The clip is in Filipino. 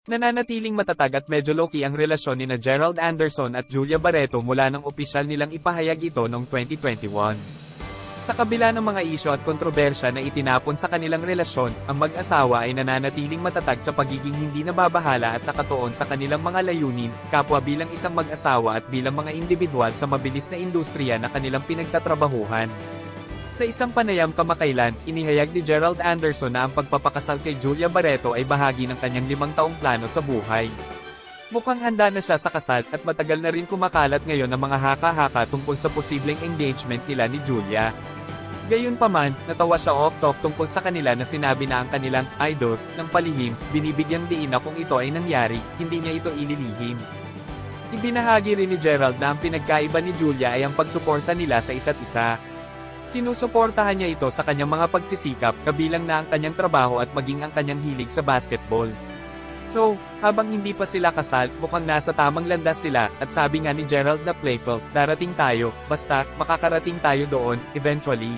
Nananatiling matatag at medyo low-key ang relasyon nina Gerald Anderson at Julia Barreto mula nang opisyal nilang ipahayag ito noong 2021. Sa kabila ng mga isyo at kontrobersya na itinapon sa kanilang relasyon, ang mag-asawa ay nananatiling matatag sa pagiging hindi nababahala at nakatuon sa kanilang mga layunin, kapwa bilang isang mag-asawa at bilang mga individual sa mabilis na industriya na kanilang pinagtatrabahuhan. Sa isang panayam kamakailan, inihayag ni Gerald Anderson na ang pagpapakasal kay Julia Barreto ay bahagi ng kanyang 5 taong plano sa buhay. Mukhang handa na siya sa kasal at matagal na rin kumakalat ngayon ang mga haka-haka tungkol sa posibleng engagement nila ni Julia. Gayunpaman, natawa siya off-talk tungkol sa kanila na sinabi na ang kanilang idols ng palihim, binibigyang diin na kung ito ay nangyari, hindi niya ito ililihim. Ibinahagi rin ni Gerald na ang pinagkaiba ni Julia ay ang pagsuporta nila sa isa't isa. Sinusuportahan niya ito sa kanyang mga pagsisikap, kabilang na ang kanyang trabaho at maging ang kanyang hilig sa basketball. So, habang hindi pa sila kasal, mukhang nasa tamang landas sila, at sabi nga ni Gerald na playful, darating tayo, basta, makakarating tayo doon, eventually.